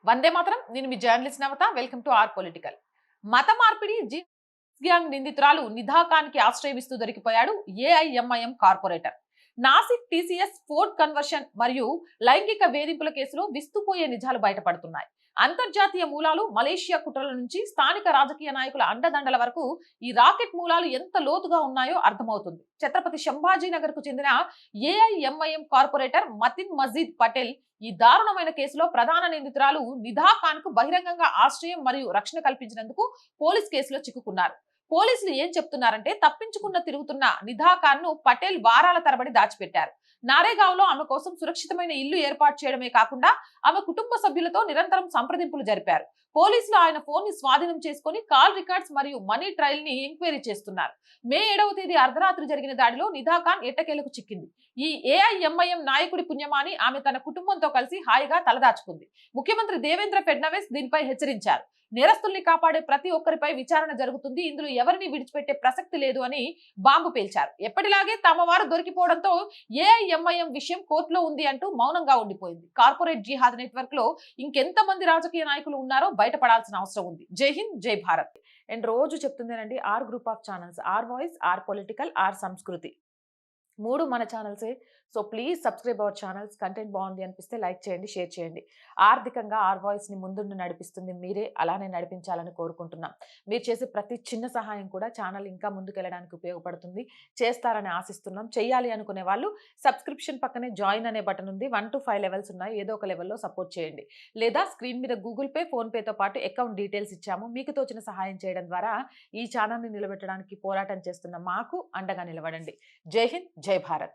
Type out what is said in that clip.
వందే మాత్రం. నేను మీ journalist Navatha. Welcome to R political. మత మార్పిడి గ్యాంగ్ నిందితురాలు నిధా ఖాన్ కి ఆశ్రయమిస్తూ దొరికిపోయాడు AIMIM corporator. Nashik TCS forced conversion మరియు లైంగిక వేధింపుల కేసులో విస్తుపోయే నిజాలు బయటపడుతున్నాయి. అంతర్జాతీయ మూలాలు, మలేషియా కుట్రల నుంచి స్థానిక రాజకీయ నాయకుల అండదండల వరకు ఈ రాకెట్ మూలాలు ఎంత లోతుగా ఉన్నాయో అర్థమవుతుంది. ఛత్రపతి సంభాజీనగర్ కు చెందిన ఏఐఎంఐఎం కార్పొరేటర్ మతిన్ మజీద్ పటేల్ ఈ దారుణమైన కేసులో ప్రధాన నిందితురాలు నిధా ఖాన్ కు బహిరంగంగా ఆశ్రయం మరియు రక్షణ కల్పించినందుకు పోలీస్ కేసులో చిక్కుకున్నారు. పోలీసులు ఏం చెప్తున్నారంటే, తప్పించుకున్న తిరుగుతున్న నిధా ఖాన్ ను పటేల్ వారాల తరబడి దాచిపెట్టారు. నారేగావ్ లో ఆమె కోసం సురక్షితమైన ఇల్లు ఏర్పాటు చేయడమే కాకుండా ఆమె కుటుంబ సభ్యులతో నిరంతరం సంప్రదింపులు జరిపారు. పోలీసులు ఆయన ఫోన్ ని స్వాధీనం చేసుకుని కాల్ రికార్డ్స్ మరియు మనీ ట్రయల్ ని ఎంక్వైరీ చేస్తున్నారు. మే 7వ తేదీ అర్ధరాత్రి జరిగిన దాడిలో నిధా ఖాన్ ఎట్టకేలకు చిక్కింది. ఈ ఏఐఎంఐఎం నాయకుడి పుణ్యమాని ఆమె తన కుటుంబంతో కలిసి హాయిగా తలదాచుకుంది. ముఖ్యమంత్రి దేవేంద్ర ఫడ్నవీస్ దీనిపై హెచ్చరించారు. నేరస్తుల్ని కాపాడే ప్రతి ఒక్కరిపై విచారణ జరుగుతుంది, ఇందులో ఎవరిని విడిచిపెట్టే ప్రసక్తి లేదు అని బాంబు పేల్చారు. ఎప్పటిలాగే తమ వారు దొరికిపోవడంతో ఏఐఎంఐఎం విషయం కోర్టులో ఉంది అంటూ మౌనంగా ఉండిపోయింది. కార్పొరేట్ జిహాద్ నెట్వర్క్ లో ఇంకెంత మంది రాజకీయ నాయకులు ఉన్నారో బయటపడాల్సిన అవసరం ఉంది. జై హింద్, జై భారత్. అండ్ రోజు చెప్తుందేనండి, R group of channels, R voice, R political, R Sanskriti, మూడు మన ఛానల్సే. So please subscribe our channels. Content బాగుంది అనిపిస్తే లైక్ చేయండి, షేర్ చేయండి. ఆర్థికంగా ఆర్ వాయిస్ ని ముందుండి నడిపిస్తుంది మీరే, అలానే నడిపించాలని కోరుకుంటున్నాం. మీరు చేసే ప్రతి చిన్న సహాయం కూడా ఛానల్ ఇంకా ముందుకెళ్ళడానికి ఉపయోగపడుతుంది. చేస్తారని ఆశిస్తున్నాం. చేయాలి అనుకునే వాళ్ళు సబ్స్క్రిప్షన్ పక్కనే జాయిన్ అనే బటన్ ఉంది. 1 to 5 లెవెల్స్ ఉన్నాయి. ఏదో ఒక లెవెల్లో సపోర్ట్ చేయండి. లేదా స్క్రీన్ మీద గూగుల్ పే, ఫోన్ పేతో పాటు అకౌంట్ డీటెయిల్స్ ఇచ్చాము. మీకు తోచిన సహాయం చేయడం ద్వారా ఈ ఛానల్ని నిలబెట్టడానికి పోరాటం చేస్తున్న మాకు అండగా నిలబడండి. జై హింద్, జై భారత్.